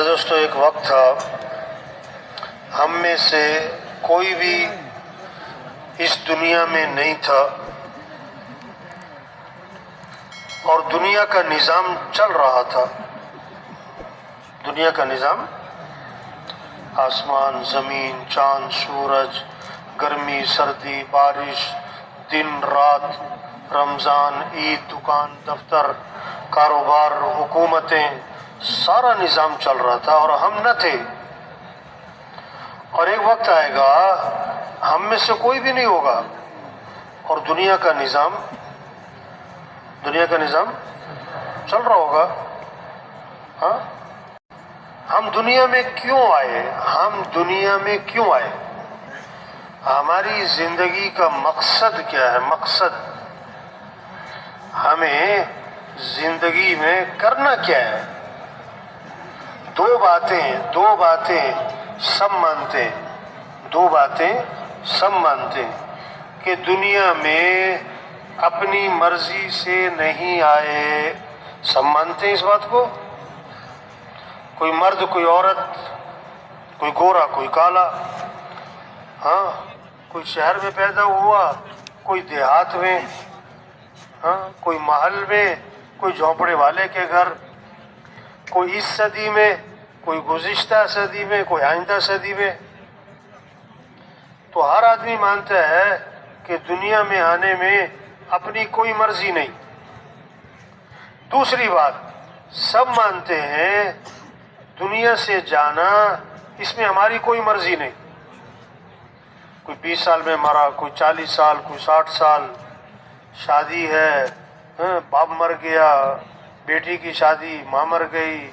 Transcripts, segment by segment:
دوستو ایک وقت تھا ہم میں سے کوئی بھی اس دنیا میں نہیں تھا اور دنیا کا نظام چل رہا تھا. دنیا کا نظام، آسمان، زمین، چاند، سورج، گرمی، سردی، بارش، دن، رات، رمضان، عید، دکان، دفتر، کاروبار، حکومتیں، سارا نظام چل رہا تھا اور ہم نہ تھے. اور ایک وقت آئے گا ہم میں سے کوئی بھی نہیں ہوگا اور دنیا کا نظام چل رہا ہوگا. ہاں، ہم دنیا میں کیوں آئے؟ ہماری زندگی کا مقصد کیا ہے؟ مقصد ہمیں زندگی میں کرنا کیا ہے؟ دو باتیں سب مانتے ہیں کہ دنیا میں اپنی مرضی سے نہیں آئے. سب مانتے ہیں اس بات کو. کوئی مرد، کوئی عورت، کوئی گورا، کوئی کالا، ہاں، کوئی شہر میں پیدا ہوا، کوئی دیہات میں، ہاں، کوئی محل میں، کوئی جھونپڑے والے کے گھر، کوئی اس صدی میں، کوئی گزشتہ صدی میں، کوئی آئندہ صدی میں. تو ہر آدمی مانتا ہے کہ دنیا میں آنے میں اپنی کوئی مرضی نہیں. دوسری بات، سب مانتے ہیں دنیا سے جانا اس میں ہماری کوئی مرضی نہیں. کوئی 20 سال میں مرا، کوئی 40 سال، کوئی 60 سال. شادی ہے، باپ مر گیا، بیٹی کی شادی ماں مر گئی،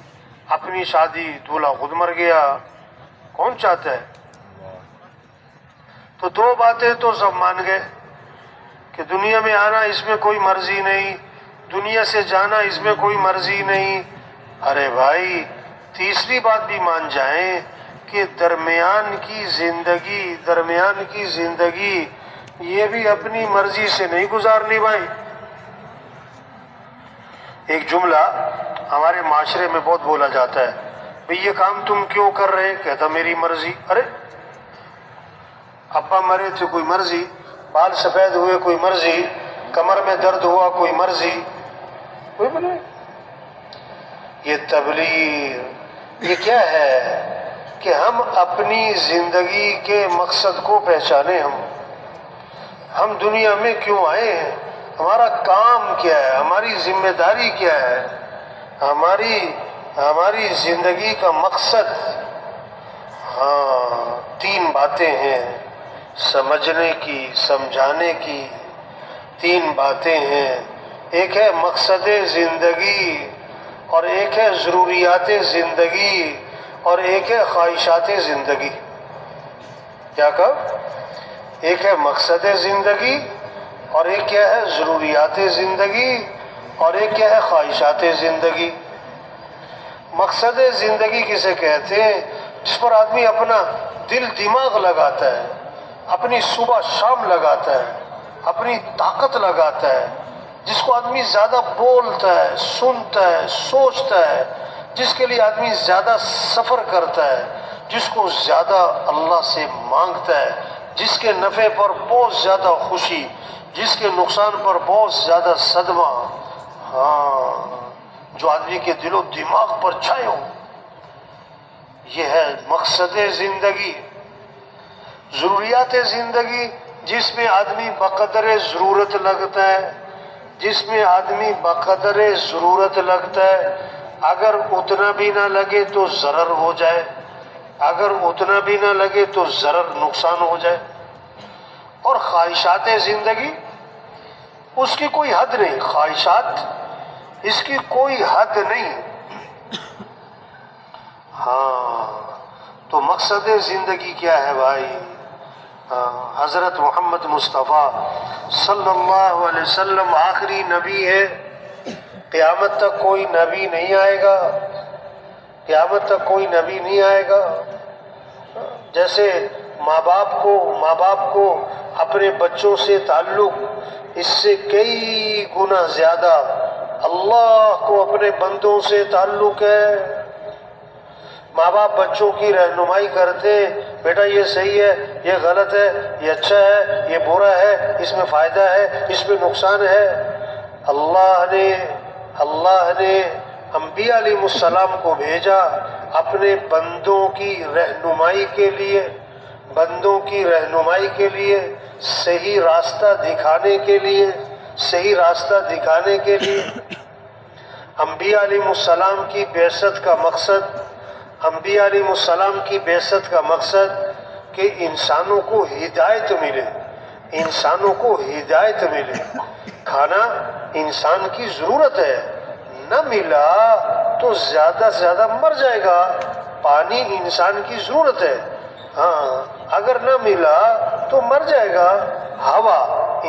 اپنی شادی دولہا خود مر گیا. کون چاہتا ہے؟ تو دو باتیں تو سب مان گئے کہ دنیا میں آنا اس میں کوئی مرضی نہیں، دنیا سے جانا اس میں کوئی مرضی نہیں. ارے بھائی، تیسری بات بھی مان جائیں کہ درمیان کی زندگی یہ بھی اپنی مرضی سے نہیں گزارنی. بھائی، ایک جملہ ہمارے معاشرے میں بہت بولا جاتا ہے، بھئی یہ کام تم کیوں کر رہے؟ کہتا میری مرضی. ارے ابا مرے تھے، کوئی مرضی. بال سفید ہوئے، کوئی مرضی. کمر میں درد ہوا، کوئی مرضی. کوئی بولے یہ تبلیغ یہ کیا ہے کہ ہم اپنی زندگی کے مقصد کو پہچانے. ہم دنیا میں کیوں آئے ہیں؟ ہمارا کام کیا ہے؟ ہماری ذمہ داری کیا ہے؟ ہماری زندگی کا مقصد. ہاں، 3 باتیں ہیں سمجھنے کی، سمجھانے کی. 3 باتیں ہیں. ایک ہے مقصد زندگی، اور ایک ہے ضروریات زندگی، اور ایک ہے خواہشات زندگی. کیا کہا؟ ایک ہے مقصد زندگی، اور ایک کیا ہے؟ ضروریات زندگی، اور ایک کیا ہے؟ خواہشات زندگی. مقصد زندگی کسے کہتے ہیں؟ جس پر آدمی اپنا دل دماغ لگاتا ہے، اپنی صبح شام لگاتا ہے، اپنی طاقت لگاتا ہے، جس کو آدمی زیادہ بولتا ہے، سنتا ہے، سوچتا ہے، جس کے لیے آدمی زیادہ سفر کرتا ہے، جس کو زیادہ اللہ سے مانگتا ہے، جس کے نفع پر بہت زیادہ خوشی، جس کے نقصان پر بہت زیادہ صدمہ. ہاں، جو آدمی کے دل و دماغ پر چھائے ہو، یہ ہے مقصد زندگی. ضروریات زندگی، جس میں آدمی بقدر ضرورت لگتا ہے. اگر اتنا بھی نہ لگے تو ضرر ہو جائے، اگر اتنا بھی نہ لگے تو ضرر نقصان ہو جائے. اور خواہشات زندگی، اس کی کوئی حد نہیں. خواہشات، اس کی کوئی حد نہیں. ہاں، تو مقصد زندگی کیا ہے بھائی؟ حضرت محمد مصطفیٰ صلی اللہ علیہ وسلم آخری نبی ہے. قیامت تک کوئی نبی نہیں آئے گا. قیامت تک کوئی نبی نہیں آئے گا. جیسے ماں باپ کو اپنے بچوں سے تعلق، اس سے کئی گنا زیادہ اللہ کو اپنے بندوں سے تعلق ہے. ماں باپ بچوں کی رہنمائی کرتے، بیٹا یہ صحیح ہے، یہ غلط ہے، یہ اچھا ہے، یہ برا ہے، اس میں فائدہ ہے، اس میں نقصان ہے۔ اللہ نے انبیاء علیہ السلام کو بھیجا اپنے بندوں کی رہنمائی کے لیے، بندوں کی رہنمائی کے لیے، صحیح راستہ دکھانے کے لیے، صحیح راستہ دکھانے کے لیے۔ انبیاء علیہ السلام کی بعثت کا مقصد، انبیاء علیہ السلام کی بعثت کا مقصد کہ انسانوں کو ہدایت ملے، انسانوں کو ہدایت ملے۔ کھانا انسان کی ضرورت ہے، نہ ملا تو زیادہ سے زیادہ مر جائے گا۔ پانی انسان کی ضرورت ہے، ہاں اگر نہ ملا تو مر جائے گا۔ ہوا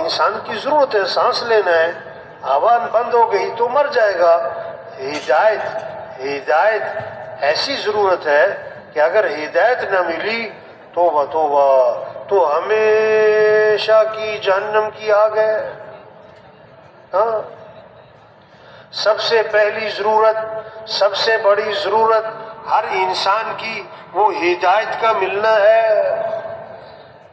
انسان کی ضرورت ہے، سانس لینا ہے، ہوا بند ہو گئی تو مر جائے گا۔ ہدایت ایسی ضرورت ہے کہ اگر ہدایت نہ ملی توبہ توبہ تو ہمیشہ کی جہنم کی آگ ہے۔ ہاں سب سے پہلی ضرورت، سب سے بڑی ضرورت ہر انسان کی وہ ہدایت کا ملنا ہے،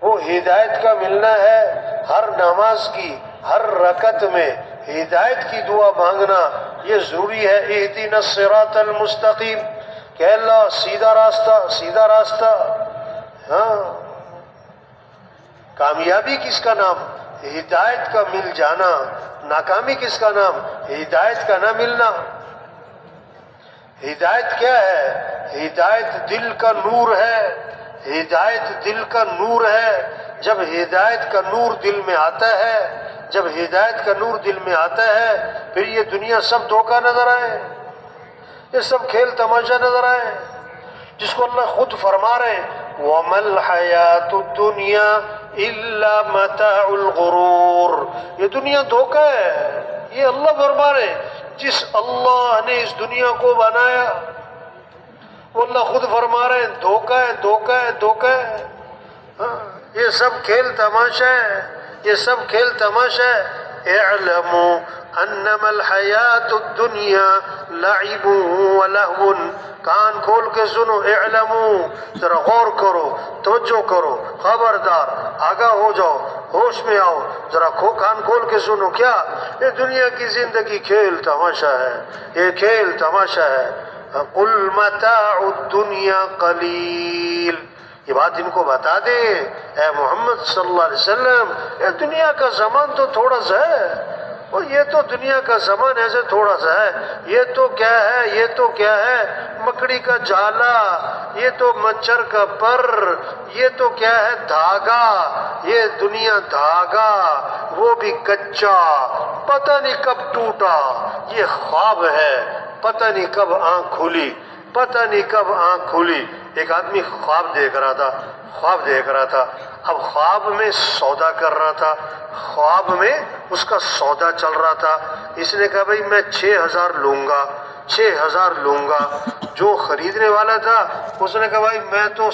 وہ ہدایت کا ملنا ہے۔ ہر نماز کی ہر رکعت میں ہدایت کی دعا مانگنا یہ ضروری ہے۔ اہدنا الصراط المستقیم، کہ اللہ سیدھا راستہ، سیدھا راستہ۔ ہاں کامیابی کس کا نام؟ ہدایت کا مل جانا۔ ناکامی کس کا نام؟ ہدایت کا نہ ملنا۔ ہدایت کیا ہے؟ ہدایت دل کا نور ہے، ہدایت دل کا نور ہے۔ جب ہدایت کا نور دل میں آتا ہے، جب ہدایت کا نور دل میں آتا ہے، پھر یہ دنیا سب دھوکہ نظر آئے، یہ سب کھیل تماشا نظر آئے، جس کو اللہ خود فرما رہے ہیں وَمَا الْحَيَاةُ الدُّنْيَا إِلَّا مَتَاعُ الْغُرُورِ۔ یہ دنیا دھوکہ ہے، یہ اللہ فرما رہے ہیں۔ جس اللہ نے اس دنیا کو بنایا وہ اللہ خود فرما رہے ہیں دھوکہ ہے، دھوکہ ہے، دھوکہ ہے۔ ہاں یہ سب کھیل تماشا ہے، یہ سب کھیل تماشا ہے۔ اعلموا انما الحیات الدنیا لعب ولہو، کان کھول کے سنو، اعلموا، ذرا غور کرو، توجہ کرو، خبردار، آگاہ ہو جاؤ، ہوش میں آؤ، ذرا کان کھول کے سنو۔ کیا؟ یہ دنیا کی زندگی کھیل تماشا ہے، یہ کھیل تماشا ہے۔ قل متاع الدنیا قلیل، یہ بات ان کو بتا دے اے محمد صلی اللہ علیہ وسلم، یہ دنیا کا زمان تو تھوڑا سا ہے، اور یہ تو دنیا کا زمان ایسے تھوڑا سا ہے، یہ تو کیا ہے، یہ تو کیا ہے، مکڑی کا جالا، یہ تو مچھر کا پر، یہ تو کیا ہے، دھاگا، یہ دنیا دھاگا، وہ بھی کچا، پتہ نہیں کب ٹوٹا، یہ خواب ہے، پتہ نہیں کب آنکھ کھلی، پتہ نہیں کب آنکھ کھلی۔ ایک آدمی خواب دیکھ رہا تھا، خواب دیکھ رہا تھا، اب خواب میں سودا کر رہا تھا، خواب میں اس کا سودا چل رہا تھا۔ اس نے کہا بھائی میں 6,000 لوں گا، 6,000 لوں گا۔ جو خریدنے والا تھا اس نے کہا بھائی میں تو،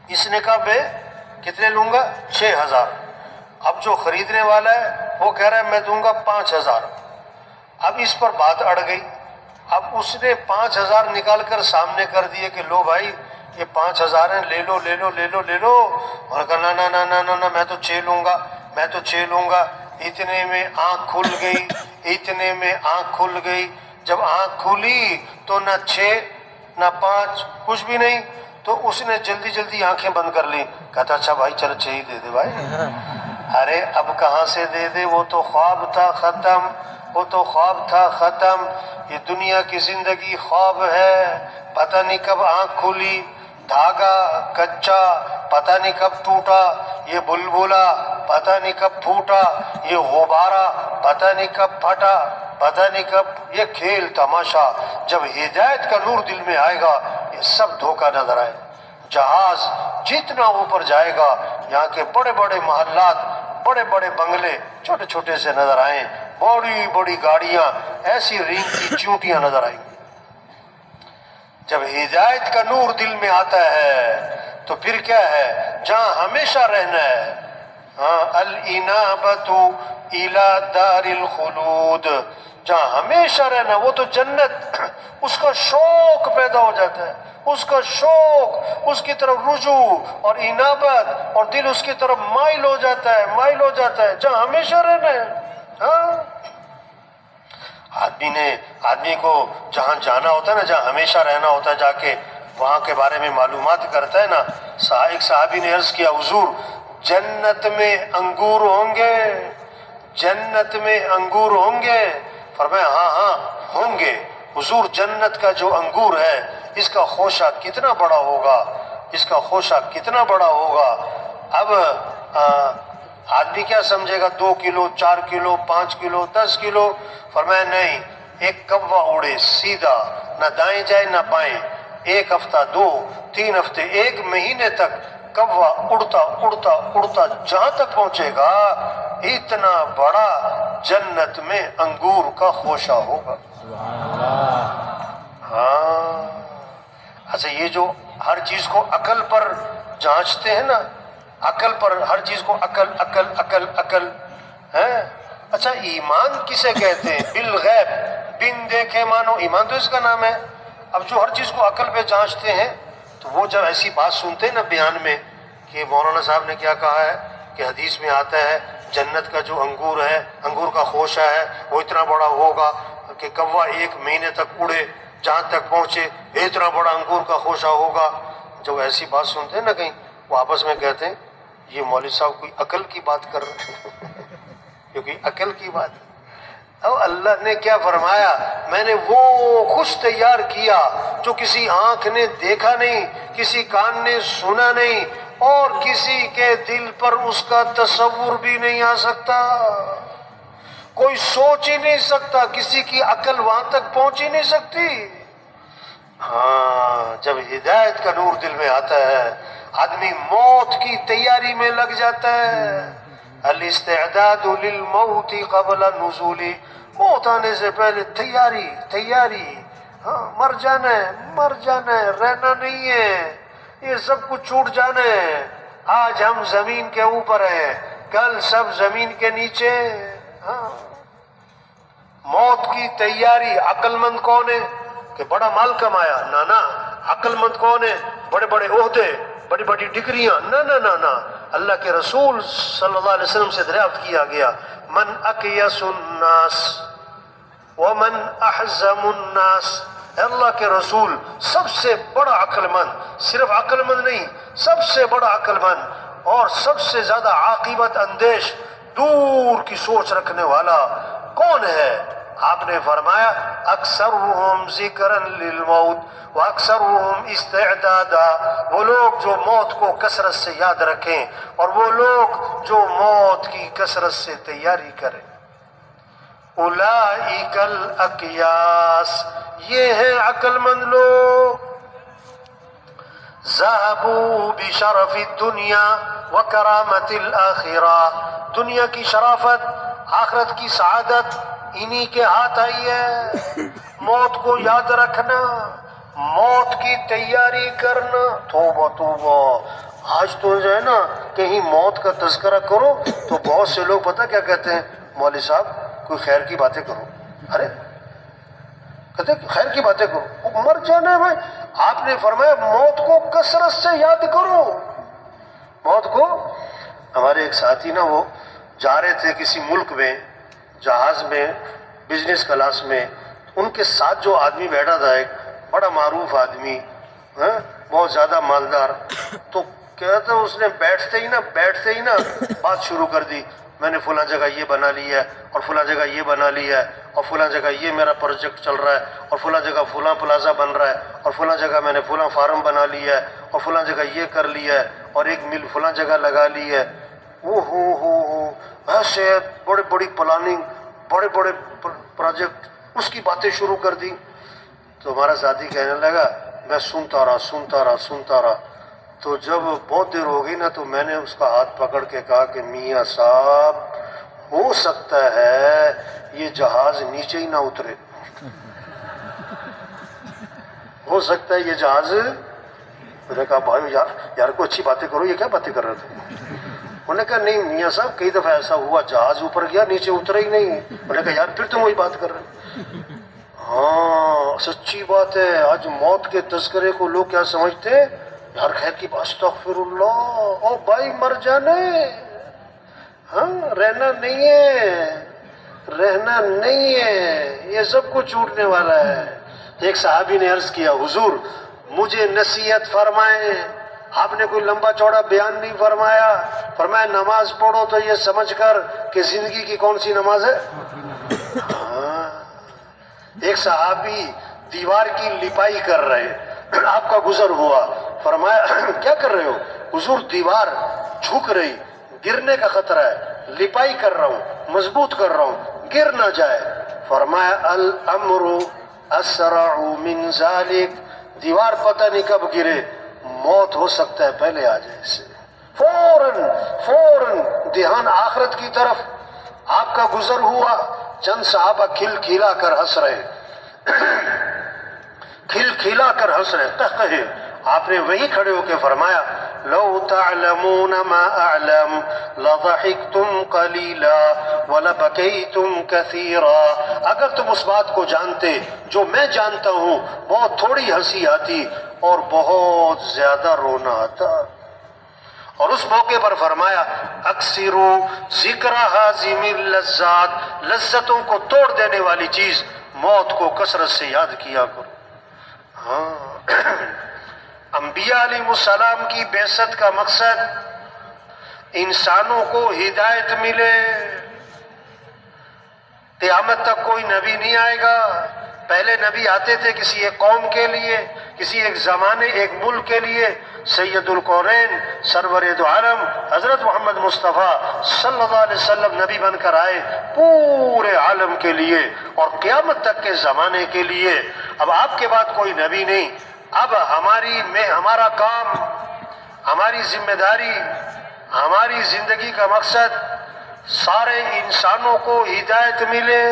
اس نے کہا میں کتنے لوں گا؟ 6,000۔ اب جو خریدنے والا ہے وہ کہہ رہا ہے میں دوں گا 5,000۔ اب اس پر بات اڑ گئی، اب اس نے 5,000 نکال کر سامنے کر دیے کہ لو بھائی یہ 5,000 ہیں، لے لو لے لو لے لو لے لو۔ اور کہا نہ نہ نہ نہ نہ، میں تو 6 لوں گا، میں تو 6 لوں گا۔ اتنے میں آنکھ کھل گئی، اتنے میں آنکھ کھل گئی۔ جب آنکھ کھلی تو نہ 6 نہ 5 کچھ بھی نہیں، تو اس نے جلدی جلدی آنکھیں بند کر لی۔ کہتا اچھا بھائی چلو 6 ہی دے دے بھائی۔ ارے اب کہاں سے دے دے، وہ تو خواب تھا ختم، وہ تو خواب تھا ختم۔ یہ دنیا کی زندگی خواب ہے، پتہ نہیں کب آنکھ کھلی، دھاگا کچا، پتہ نہیں کب ٹوٹا، یہ بلبلا پتہ نہیں کب پھوٹا، یہ غبارہ پتہ نہیں کب پھٹا، پتہ نہیں کب۔ یہ کھیل تماشا، جب ہدایت کا نور دل میں آئے گا یہ سب دھوکہ نظر آئے۔ جہاز جتنا اوپر جائے گا یہاں کے بڑے بڑے محلات، بڑے بڑے بنگلے چھوٹے چھوٹے سے نظر آئیں، بڑی بڑی گاڑیاں ایسی رینگتی چونٹیاں نظر آئیں۔ جب ہدایت کا نور دل میں آتا ہے تو پھر کیا ہے؟ جہاں ہمیشہ رہنا ہے، ہاں الانابۃ الی دار الخلود، جہاں ہمیشہ رہنا، وہ تو جنت، اس کا شوق پیدا ہو جاتا ہے، اس کا شوق، اس کی طرف رجوع اور انابت، اور دل اس کی طرف مائل ہو جاتا ہے، مائل ہو جاتا ہے، جہاں ہمیشہ رہنا ہے۔ ہاں آدمی کو جہاں جانا ہوتا ہے نا، جہاں ہمیشہ رہنا ہوتا ہے، جا کے وہاں کے بارے میں معلومات کرتا ہے نا۔ ایک صحابی نے عرض کیا، حضور جنت میں انگور ہوں گے، جنت میں انگور ہوں گے؟ فرمایا ہاں ہاں ہوں گے حضور، جنت کا جو انگور ہے اس کا خوشہ کتنا بڑا ہوگا، اس کا خوشہ کتنا بڑا ہوگا۔ اب آدمی کیا سمجھے گا، 2 کلو، 4 کلو، 5 کلو، 10 کلو؟ فرمایا نہیں، ایک کوا اڑے سیدھا، نہ دائیں جائے نہ بائیں، 1 ہفتہ، 2، 3 ہفتے، 1 مہینے تک کوا اڑتا اڑتا اڑتا جہاں تک پہنچے گا، اتنا بڑا جنت میں انگور کا خوشہ ہوگا۔ ہاں اچھا، یہ جو ہر چیز کو عقل پر جانچتے ہیں نا، عقل پر ہر چیز کو عقل عقل عقل عقل ہے۔ اچھا ایمان کسے کہتے ہیں؟ بالغیب، بن دیکھے مانو، ایمان تو اس کا نام ہے۔ اب جو ہر چیز کو عقل پہ جانچتے ہیں، تو وہ جب ایسی بات سنتے ہیں نا بیان میں کہ مولانا صاحب نے کیا کہا ہے کہ حدیث میں آتا ہے جنت کا جو انگور ہے، انگور کا خوشہ ہے، وہ اتنا بڑا ہوگا کہ کوا 1 مہینے تک اڑے جہاں تک پہنچے، اتنا بڑا انگور کا خوشہ ہوگا۔ جب ایسی بات سنتے ہیں نا کہیں، وہ آپس میں کہتے ہیں یہ مولوی صاحب کوئی عقل کی بات کر رہے ہیں، کیونکہ عقل کی بات ہے۔ اب اللہ نے کیا فرمایا، میں نے وہ کچھ تیار کیا جو کسی آنکھ نے دیکھا نہیں، کسی کان نے سنا نہیں، اور کسی کے دل پر اس کا تصور بھی نہیں آ سکتا، کوئی سوچ ہی نہیں سکتا، کسی کی عقل وہاں تک پہنچ ہی نہیں سکتی۔ ہاں جب ہدایت کا نور دل میں آتا ہے، آدمی موت کی تیاری میں لگ جاتا ہے۔ الاستعداد للموت قبل نزول، موت آنے سے پہلے تیاری تیاری، ہاں مر جانا ہے، مر جانا ہے، رہنا نہیں ہے، یہ سب کچھ چھوٹ جانا ہے۔ آج ہم زمین کے اوپر ہیں، کل سب زمین کے نیچے۔ ہاں موت کی تیاری، عقل مند کون ہے کہ بڑا مال کمایا؟ نہ نہ، عقل مند کون ہے؟ بڑے بڑے عہدے، بڑی بڑی ڈگریاں؟ نہ نہ نہ نہ، اللہ کے رسول صلی اللہ علیہ وسلم سے دریافت کیا گیا، من اکیس الناس ومن احزم الناس، اے اللہ کے رسول سب سے بڑا عقل مند، صرف عقل مند نہیں، سب سے بڑا عقل مند اور سب سے زیادہ عاقبت اندیش، دور کی سوچ رکھنے والا کون ہے؟ آپ نے فرمایا اکثرهم ذکرا للموت واکثرهم استعدادا، وہ لوگ جو موت کو کثرت سے یاد رکھیں اور وہ لوگ جو موت کی کثرت سے تیاری کریں۔ اولئک الاکیاس، یہ ہیں عقل مند لوگ۔ ذهبوا بشرف الدنیا وکرامت الآخرہ، دنیا کی شرافت، آخرت کی سعادت انہی کے ہاتھ آئی ہے۔ موت کو یاد رکھنا، موت کی تیاری کرنا، توبہ توبہ۔ آج تو جو ہے نا کہیں موت کا تذکرہ کرو تو بہت سے لوگ پتہ کیا کہتے ہیں، مولوی صاحب کوئی خیر کی باتیں کرو۔ ارے کہتے خیر کی باتیں کرو، مر جانا ہے بھائی۔ آپ نے فرمایا موت کو کثرت سے یاد کرو، موت کو۔ ہمارے ایک ساتھی نا، وہ جا رہے تھے کسی ملک میں جہاز میں، بزنس کلاس میں، ان کے ساتھ جو آدمی بیٹھا تھا، ایک بڑا معروف آدمی، بہت زیادہ مالدار، تو کہتا اس نے بیٹھتے ہی نا بات شروع کر دی، میں نے فلاں جگہ یہ بنا لی ہے اور فلاں جگہ یہ بنا لی ہے اور فلاں جگہ یہ میرا پروجیکٹ چل رہا ہے اور فلاں جگہ فلاں پلازا بن رہا ہے اور فلاں جگہ میں نے فلاں فارم بنا لی ہے اور فلاں جگہ یہ کر لیا ہے اور ایک مل فلاں جگہ لگا لی ہے۔ ہو ایسے بڑی بڑی پلاننگ، بڑے بڑے پروجیکٹ، اس کی باتیں شروع کر دی۔ تو ہمارا ساتھی کہنے لگا میں سنتا رہا، تو جب بہت دیر ہو گئی نا تو میں نے اس کا ہاتھ پکڑ کے کہا کہ میاں صاحب ہو سکتا ہے یہ جہاز نیچے ہی نہ اترے، ہو سکتا ہے یہ جہاز۔ میں نے کہا بھائی یار کوئی اچھی باتیں کرو، یہ کیا باتیں کر رہے تھے؟ انہوں نے کہا نہیں میاں صاحب کئی دفعہ ایسا ہوا جہاز اوپر گیا نیچے اترا ہی نہیں. انہوں نے کہا یار پھر تم وہی بات کر رہے ہیں. ہاں سچی بات ہے. آج موت کے تذکرے کو لوگ کیا سمجھتے ہیں یار خیر کی بات استغفر اللہ او بھائی مر جانے. ہاں رہنا نہیں ہے رہنا نہیں ہے یہ سب کچھ چھوٹنے والا ہے. ایک صحابی نے عرض کیا حضور مجھے نصیحت فرمائیں. آپ نے کوئی لمبا چوڑا بیان نہیں فرمایا. فرمایا نماز پڑھو تو یہ سمجھ کر کہ زندگی کی کون سی نماز ہے. ہاں ایک صحابی دیوار کی لپائی کر رہے آپ کا گزر ہوا. فرمایا کیا کر رہے ہو. حضور دیوار جھک رہی گرنے کا خطرہ ہے لپائی کر رہا ہوں مضبوط کر رہا ہوں گر نہ جائے. فرمایا الامر اسرع من ذلك دیوار پتہ نہیں کب گرے موت ہو سکتا ہے پہلے آ جائے اسے. فوراً دھیان آخرت کی طرف. آپ کا گزر ہوا چند صحابہ کھل کھلا کر ہنس رہے کھل کھلا کر ہنس رہے قہقہے. آپ نے وہی کھڑے ہو کے فرمایا لو تعلمون ما اعلم لضحكتم قليلا ولبكيتم كثيرا. اگر تم اس بات کو جانتے جو میں جانتا ہوں بہت تھوڑی ہنسی آتی اور بہت زیادہ رونا آتا. اور اس موقع پر فرمایا اکثروا ذکر ہاضم اللذات لذتوں کو توڑ دینے والی چیز موت کو کثرت سے یاد کیا کرو. ہاں انبیاء علیہ السلام کی بعثت کا مقصد انسانوں کو ہدایت ملے. قیامت تک کوئی نبی نہیں آئے گا. پہلے نبی آتے تھے کسی ایک قوم کے لیے کسی ایک زمانے ایک ملک کے لیے. سید القونین سرور دو عالم حضرت محمد مصطفیٰ صلی اللہ علیہ وسلم نبی بن کر آئے پورے عالم کے لیے اور قیامت تک کے زمانے کے لیے. اب آپ کے بعد کوئی نبی نہیں. اب ہمارا کام ہماری ذمہ داری ہماری زندگی کا مقصد سارے انسانوں کو ہدایت ملے.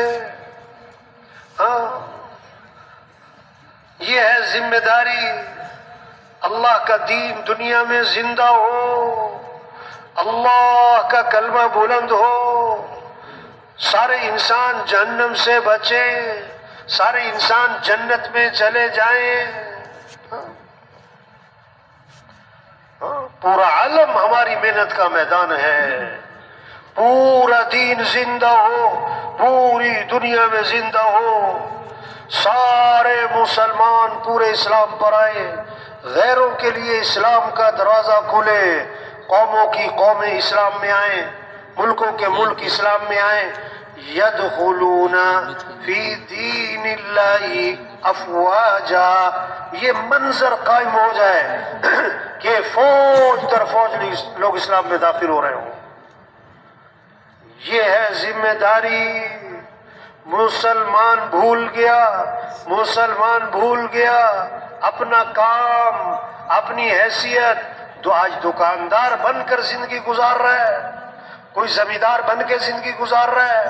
ہاں یہ ہے ذمہ داری. اللہ کا دین دنیا میں زندہ ہو اللہ کا کلمہ بلند ہو سارے انسان جہنم سے بچیں سارے انسان جنت میں چلے جائیں. پورا عالم ہماری محنت کا میدان ہے. پورا دین زندہ ہو پوری دنیا میں زندہ ہو سارے مسلمان پورے اسلام پر آئے. غیروں کے لیے اسلام کا دروازہ کھلے. قوموں کی قومیں اسلام میں آئیں ملکوں کے ملک اسلام میں آئیں. یدخلون فی دین اللہ افواجا. یہ منظر قائم ہو جائے کہ فوج در فوج لوگ اسلام میں داخل ہو رہے ہوں. یہ ہے ذمہ داری. مسلمان بھول گیا اپنا کام اپنی حیثیت. تو آج دکاندار بن کر زندگی گزار رہا ہے کوئی زمیندار بن کے زندگی گزار رہا ہے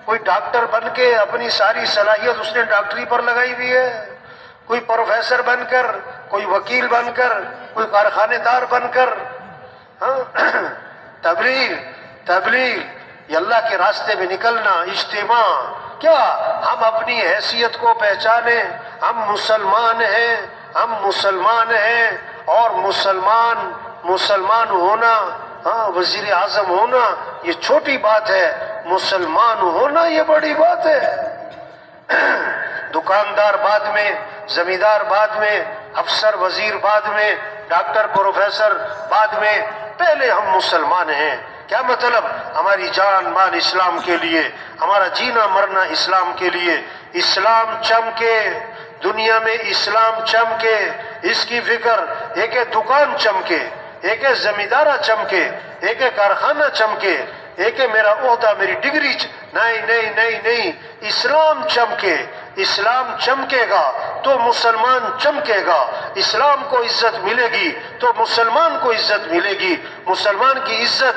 کوئی ڈاکٹر بن کے اپنی ساری صلاحیت اس نے ڈاکٹری پر لگائی ہوئی ہے کوئی پروفیسر بن کر کوئی وکیل بن کر کوئی کارخانے دار بن کر. تبلیغ یہ اللہ کے راستے میں نکلنا اجتماع. کیا ہم اپنی حیثیت کو پہچانیں. ہم مسلمان ہیں اور مسلمان ہونا وزیر اعظم ہونا یہ چھوٹی بات ہے. مسلمان ہونا یہ بڑی بات ہے. دکاندار بعد میں زمیندار بعد میں افسر وزیر بعد میں ڈاکٹر پروفیسر بعد میں پہلے ہم مسلمان ہیں. کیا مطلب ہماری جان مان اسلام کے لیے ہمارا جینا مرنا اسلام کے لیے. اسلام چمکے دنیا میں اسلام چمکے اس کی فکر. ایک دکان چمکے ایک زمیندارہ چمکے ایک کارخانہ چمکے ایک میرا عہدہ میری ڈگری نہیں اسلام چمکے. اسلام چمکے گا تو مسلمان چمکے گا. اسلام کو عزت ملے گی تو مسلمان کو عزت ملے گی. مسلمان کی عزت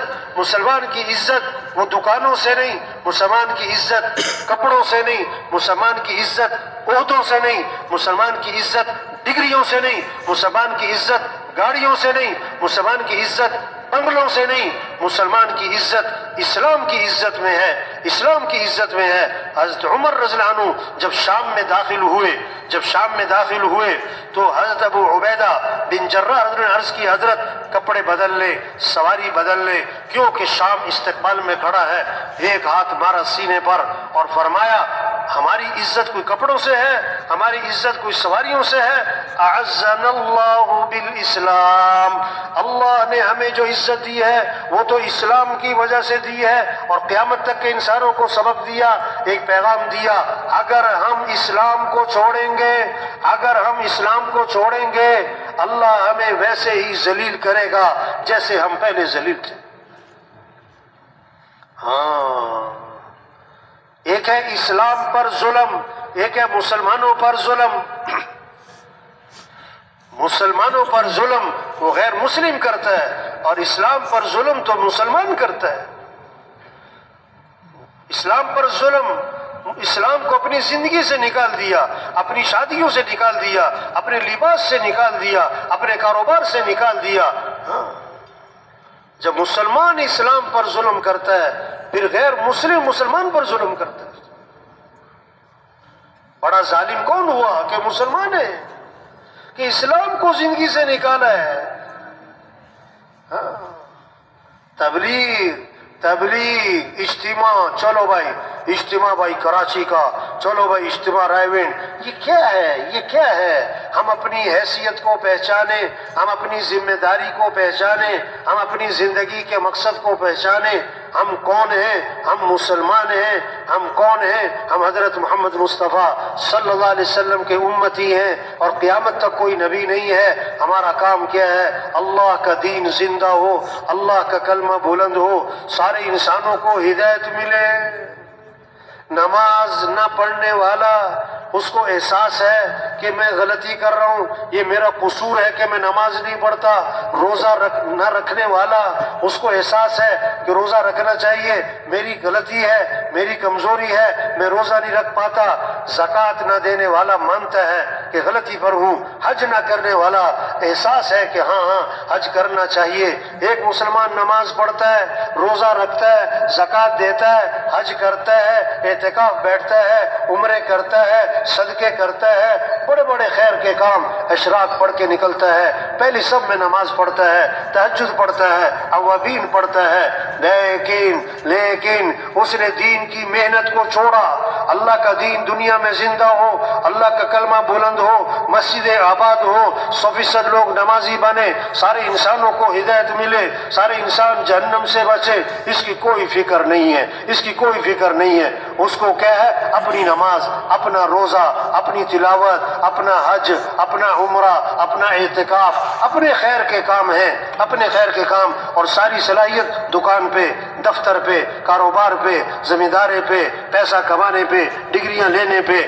وہ دکانوں سے نہیں مسلمان کی عزت کپڑوں سے نہیں مسلمان کی عزت عہدوں سے نہیں مسلمان کی عزت ڈگریوں سے نہیں مسلمان کی عزت گاڑیوں سے نہیں مسلمان کی عزت بنگلوں سے نہیں مسلمان کی عزت اسلام کی عزت میں ہے، اسلام کی عزت میں ہے۔ حضرت عمر رضی اللہ عنہ جب شام میں داخل ہوئے تو حضرت ابو عبیدہ بن جراح حضرت نے عرض کی حضرت کپڑے بدل لے، سواری بدل لے، کیونکہ شام استقبال میں کھڑا ہے۔ ایک ہاتھ مارا سینے پر اور فرمایا ہماری عزت کوئی کپڑوں سے ہے، ہماری عزت کوئی سواریوں سے ہے؟ اعزنا اللہ بالاسلام، اللہ نے ہمیں جو عزت دی ہے وہ تو اسلام کی وجہ سے دی ہے، اور قیامت تک کے انسانوں کو سبق دیا، ایک پیغام دیا، اگر ہم اسلام کو چھوڑیں گے اللہ ہمیں ویسے ہی ذلیل کرے گا جیسے ہم پہلے ذلیل تھے۔ ہاں، ایک ہے اسلام پر ظلم، ایک ہے مسلمانوں پر ظلم۔ مسلمانوں پر ظلم وہ غیر مسلم کرتا ہے، اور اسلام پر ظلم تو مسلمان کرتا ہے۔ اسلام پر ظلم، اسلام کو اپنی زندگی سے نکال دیا، اپنی شادیوں سے نکال دیا، اپنے لباس سے نکال دیا، اپنے کاروبار سے نکال دیا۔ جب مسلمان اسلام پر ظلم کرتا ہے پھر غیر مسلم مسلمان پر ظلم کرتا ہے۔ بڑا ظالم کون ہوا کہ مسلمان ہے، کہ اسلام کو زندگی سے نکالا ہے۔ تبلیغ اجتماع، چلو بھائی اجتماع بھائی کراچی کا، چلو بھائی اجتماع رائے ونڈ، یہ کیا ہے؟ ہم اپنی حیثیت کو پہچانیں، ہم اپنی ذمہ داری کو پہچانیں، ہم اپنی زندگی کے مقصد کو پہچانیں۔ ہم کون ہیں؟ ہم مسلمان ہیں۔ ہم کون ہیں؟ ہم حضرت محمد مصطفیٰ صلی اللہ علیہ وسلم کے امتی ہیں، اور قیامت تک کوئی نبی نہیں ہے۔ ہمارا کام کیا ہے؟ اللہ کا دین زندہ ہو، اللہ کا کلمہ بلند ہو، سارے انسانوں کو ہدایت ملے۔ نماز نہ پڑھنے والا اس کو احساس ہے کہ میں غلطی کر رہا ہوں، یہ میرا قصور ہے کہ میں نماز نہیں پڑھتا۔ روزہ نہ رکھنے والا اس کو احساس ہے کہ روزہ رکھنا چاہیے، میری غلطی ہے، میری کمزوری ہے، میں روزہ نہیں رکھ پاتا۔ زکوٰۃ نہ دینے والا مانتا ہے کہ غلطی پر ہوں۔ حج نہ کرنے والا احساس ہے کہ ہاں حج کرنا چاہیے۔ ایک مسلمان نماز پڑھتا ہے، روزہ رکھتا ہے، زکوٰۃ دیتا ہے، حج کرتا ہے، اعتکاف بیٹھتا ہے، عمرے کرتا ہے، صدقے کرتا ہے، بڑے بڑے خیر کے کام اشراق پڑھ کے نکلتا ہے، پہلی سب میں نماز پڑھتا ہے، تہجد پڑھتا ہے، اوابین پڑھتا ہے، لیکن اس نے دین کی محنت کو چھوڑا۔ اللہ کا دین دنیا میں زندہ ہو، اللہ کا کلمہ بلند ہو، مسجدیں آباد ہو، 100% لوگ نمازی بنے، سارے انسانوں کو ہدایت ملے، سارے انسان جہنم سے بچے، اس کی کوئی فکر نہیں ہے، اس کی کوئی فکر نہیں ہے۔ اس کو کیا ہے؟ اپنی نماز، اپنا روزہ، اپنی تلاوت، اپنا حج، اپنا عمرہ، اپنا اعتکاف، اپنے خیر کے کام ہیں، اپنے خیر کے کام، اور ساری صلاحیت دکان پہ، دفتر پہ، کاروبار پہ، زمینداری پہ، پیسہ کمانے پہ، ڈگریاں لینے پہ۔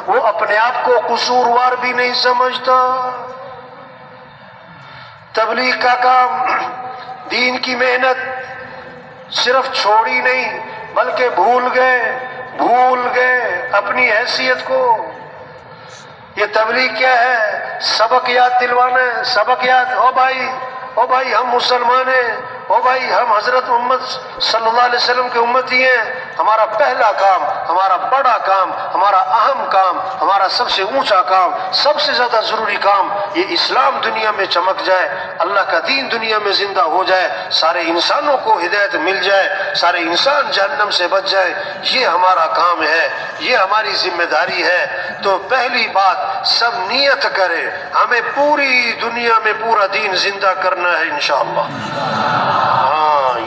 وہ اپنے آپ کو قصوروار بھی نہیں سمجھتا۔ تبلیغ کا کام، دین کی محنت صرف چھوڑی نہیں بلکہ بھول گئے اپنی حیثیت کو۔ یہ تبلیغ کیا ہے؟ سبق یاد دلوانا ہے، سبق یاد۔ او بھائی ہم مسلمان ہیں، او بھائی ہم حضرت محمد صلی اللہ علیہ وسلم کے امتی ہیں۔ ہمارا پہلا کام، ہمارا بڑا کام، ہمارا اہم کام، ہمارا سب سے اونچا کام، سب سے زیادہ ضروری کام، یہ اسلام دنیا میں چمک جائے، اللہ کا دین دنیا میں زندہ ہو جائے، سارے انسانوں کو ہدایت مل جائے، سارے انسان جہنم سے بچ جائے۔ یہ ہمارا کام ہے، یہ ہماری ذمہ داری ہے۔ تو پہلی بات، سب نیت کرے ہمیں پوری دنیا میں پورا دین زندہ کرنا ہے انشاءاللہ۔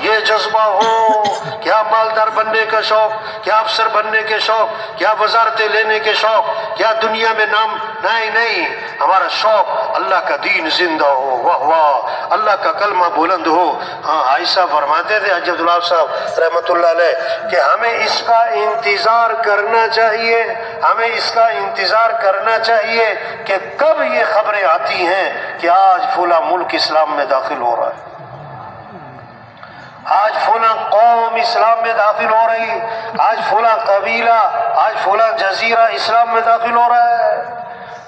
یہ جذبہ ہو، کیا مالدار بننے کا شوق، کیا افسر بننے کے شوق، کیا وزارتیں لینے کے شوق، کیا دنیا میں نام، نہیں، ہمارا شوق اللہ کا دین زندہ ہو، واہ اللہ کا کلمہ بلند ہو۔ عائشہ فرماتے تھے حجی عبداللہ صاحب رحمۃ اللہ علیہ کہ ہمیں اس کا انتظار کرنا چاہیے کہ کب یہ خبریں آتی ہیں کہ آج فلاں ملک اسلام میں داخل ہو رہا ہے، آج فلاں قوم اسلام میں داخل ہو رہی، آج فلاں قبیلہ، آج فلاں جزیرہ اسلام میں داخل ہو رہا ہے۔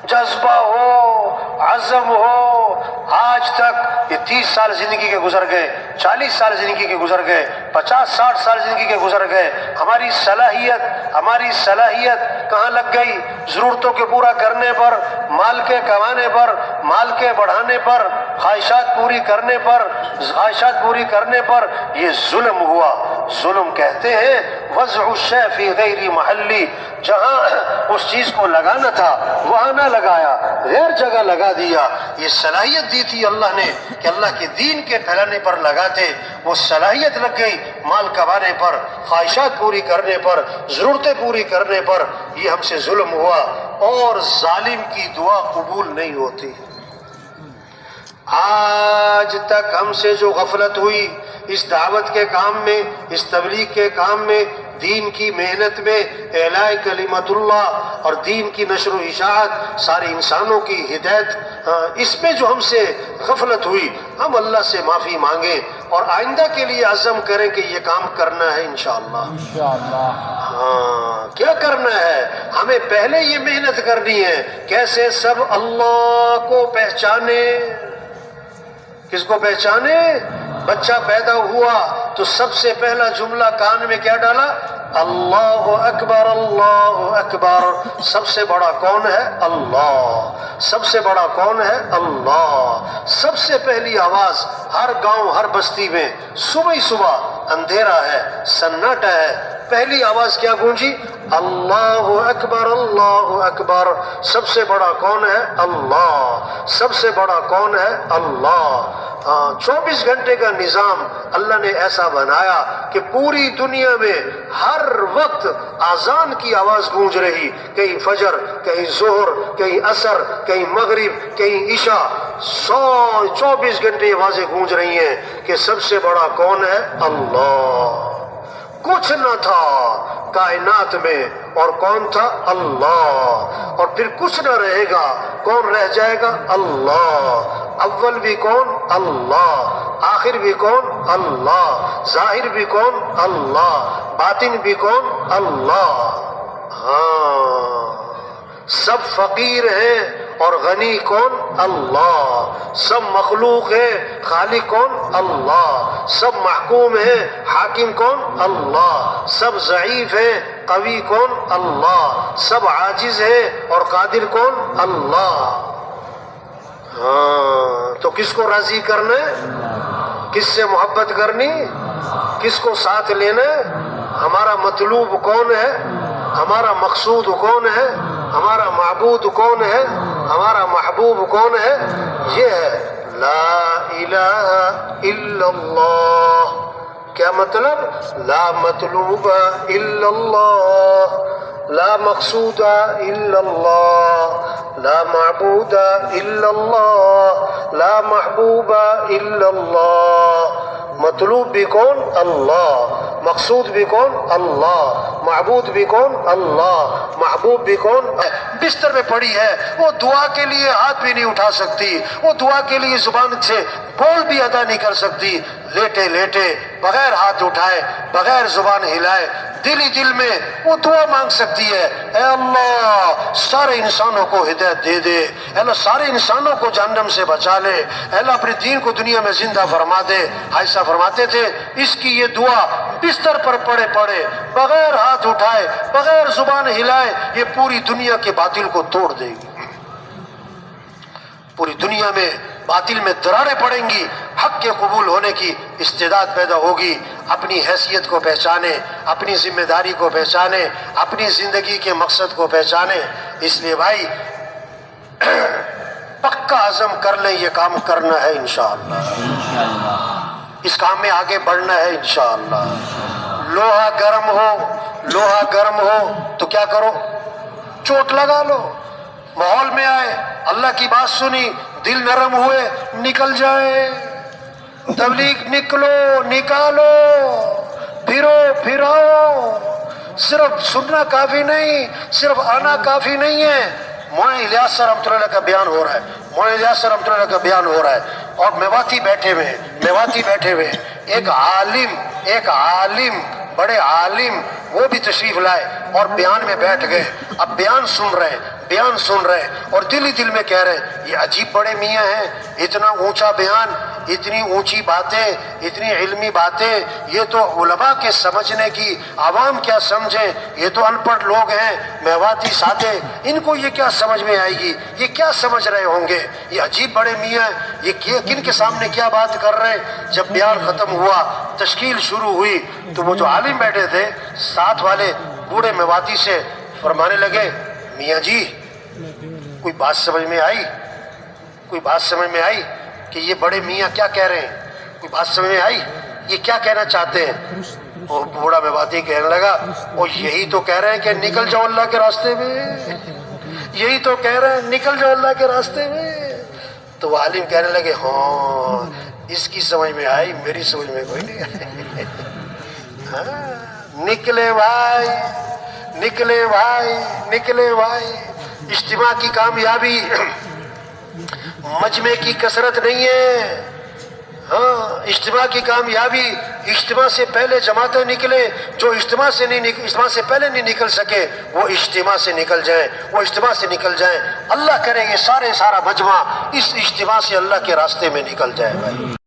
جذبہ ہو، عزم ہو. آج تک یہ 30 سال زندگی کے گزر گئے، 40 سال زندگی کے گزر گئے، 50-60 سال زندگی کے گزر گئے. ہماری صلاحیت کہاں لگ گئی؟ ضرورتوں کے پورا کرنے پر، مال کے کمانے پر، مال کے بڑھانے پر، خواہشات پوری کرنے پر. یہ ظلم ہوا. ظلم کہتے ہیں وضع الشیء فی غیر محلی، جہاں اس چیز کو لگانا تھا وہاں نہ لگایا، غیر جگہ لگا دیا. یہ صلاحیت دی تھی اللہ نے کہ اللہ کے دین کے پھیلانے پر لگاتے، وہ صلاحیت لگ گئی مال کمانے پر، خواہشات پوری کرنے پر، ضرورتیں پوری کرنے پر. یہ ہم سے ظلم ہوا. اور ظالم کی دعا قبول نہیں ہوتی. آج تک ہم سے جو غفلت ہوئی اس دعوت کے کام میں، اس تبلیغ کے کام میں، دین کی محنت میں، اعلاء کلمت اللہ اور دین کی نشر و اشاعت، سارے انسانوں کی ہدایت، اس میں جو ہم سے غفلت ہوئی، ہم اللہ سے معافی مانگیں اور آئندہ کے لیے عزم کریں کہ یہ کام کرنا ہے انشاءاللہ. کیا کرنا ہے؟ ہمیں پہلے یہ محنت کرنی ہے کیسے سب اللہ کو پہچانے. کس کو پہچانے؟ بچہ پیدا ہوا تو سب سے پہلا جملہ کان میں کیا ڈالا؟ اللہ اکبر، اللہ اکبر. سب سے بڑا کون ہے؟ اللہ. سب سے بڑا کون ہے؟ اللہ. سب سے پہلی آواز ہر گاؤں، ہر بستی میں صبح ہی صبح اندھیرا ہے، سناٹا ہے، پہلی آواز کیا گونجی؟ اللہ اکبر، اللہ اکبر. سب سے بڑا کون ہے؟ اللہ. سب سے بڑا کون ہے؟ اللہ. 24 گھنٹے کا نظام اللہ نے ایسا بنایا کہ پوری دنیا میں ہر وقت اذان کی آواز گونج رہی، کہیں فجر، کہیں ظہر، کہیں عصر، کہیں مغرب، کہیں عشاء. 24 گھنٹے آوازیں گونج رہی ہیں کہ سب سے بڑا کون ہے؟ اللہ. کچھ نہ تھا کائنات میں اور کون تھا؟ اللہ. اور پھر کچھ نہ رہے گا، کون رہ جائے گا؟ اللہ. اول بھی کون؟ اللہ. آخر بھی کون؟ اللہ. ظاہر بھی کون؟ اللہ. باطن بھی کون؟ اللہ. سب فقیر ہیں اور غنی کون؟ اللہ. سب مخلوق ہے، خالق کون؟ اللہ. سب محکوم ہے، حاکم کون؟ اللہ. سب ضعیف ہے، قوی کون؟ اللہ. سب عاجز ہے اور قادر کون؟ اللہ. تو کس کو راضی کرنا ہے؟ کس سے محبت کرنی؟ کس کو ساتھ لینا؟ ہمارا مطلوب کون ہے؟ ہمارا مقصود کون ہے؟ ہمارا معبود کون ہے؟ ہمارا محبوب کون ہے؟ یہ ہے لا الہ الا اللہ. کیا مطلب؟ لا مطلوب الا اللہ، لا مقصود الا اللہ، لا معبود الا اللہ، لا محبوب الا اللہ. مطلوب بھی کون؟ اللہ. مقصود بھی کون؟ اللہ. معبود بھی کون؟ اللہ. محبوب بھی کون؟ بستر میں پڑی ہے، وہ دعا کے لیے ہاتھ بھی نہیں اٹھا سکتی، وہ دعا کے لیے زبان سے بول بھی ادا نہیں کر سکتی. لیٹے لیٹے بغیر ہاتھ اٹھائے، بغیر زبان ہلائے، دل ہی دل میں وہ دعا مانگ سکتی ہے، اے اللہ سارے انسانوں کو ہدایت دے دے، اے اللہ سارے انسانوں کو جہنم سے بچا لے، اے اللہ اپنے دین کو دنیا میں زندہ فرما دے. ایسا فرماتے تھے اس کی یہ دعا بستر پر پڑے پڑے بغیر ہاتھ اٹھائے، بغیر زبان ہلائے، یہ پوری دنیا کے باطل کو توڑ دے گی. پوری دنیا میں باطل میں دراریں پڑیں گی، حق کے قبول ہونے کی استعداد پیدا ہوگی. اپنی حیثیت کو پہچانے، اپنی ذمہ داری کو پہچانے، اپنی زندگی کے مقصد کو پہچانے. اس لیے بھائی پکا عزم کر لیں، یہ کام کرنا ہے انشاءاللہ. اس کام میں آگے بڑھنا ہے انشاءاللہ. لوہا گرم ہو تو کیا کرو؟ چوٹ لگا لو. ماحول میں آئے، اللہ کی بات سنی، دل نرم ہوئے، نکل جائے. تبلیغ نکالو، پھراؤ. صرف سننا کافی نہیں، صرف آنا کافی نہیں ہے. مولانا الیاس صاحب رحمۃ اللہ کا بیان ہو رہا ہے، اور میواتی بیٹھے ہوئے ایک عالم بڑے عالم وہ بھی تشریف لائے اور بیان میں بیٹھ گئے. اب بیان سن رہے ہیں اور دل ہی دل میں کہہ رہے ہیں یہ عجیب بڑے میاں ہیں, اتنا اونچا بیان, اتنی اونچی باتیں, اتنی علمی باتیں, یہ تو علماء کے سمجھنے کی, عوام کیا سمجھیں, یہ تو ان پڑھ لوگ ہیں, میواتی سادے, ان کو یہ کیا سمجھ میں آئے گی, یہ کیا سمجھ رہے ہوں گے, یہ عجیب بڑے میاں ہیں, یہ کن کے سامنے کیا بات کر رہے ہیں. جب بیان ختم ہوا, تشکیل شروع ہوئی, تو وہ جو عالم بیٹھے تھے ساتھ والے بوڑھے میواتی سے فرمانے لگے, میاں جی کوئی بات سمجھ میں آئی کہ یہ بڑے میاں کیا کہہ رہے ہیں, کوئی بات سمجھ میں آئی, یہ کیا کہنا چاہتے ہیں. وہ بوڑھا میواتی کہنے لگا, وہ یہی تو کہہ رہے ہیں کہ نکل جاؤ اللہ کے راستے میں, یہی تو کہہ رہے ہیں نکل جاؤ اللہ کے راستے میں. تو وہ عالم کہنے لگے, ہاں اس کی سمجھ میں آئی, میری سمجھ میں کوئی نہیں آئی. نکلے بھائی, نکلے بھائی, نکلے بھائی. اجتماع کی کامیابی مجمع کی کثرت نہیں ہے. ہاں, اجتماع کی کامیابی, اجتماع سے پہلے جماعتیں نکلے, جو اجتماع سے پہلے نہیں نکل سکے وہ اجتماع سے نکل جائیں, اللہ کرے یہ سارا مجمع اس اجتماع سے اللہ کے راستے میں نکل جائے. بھائی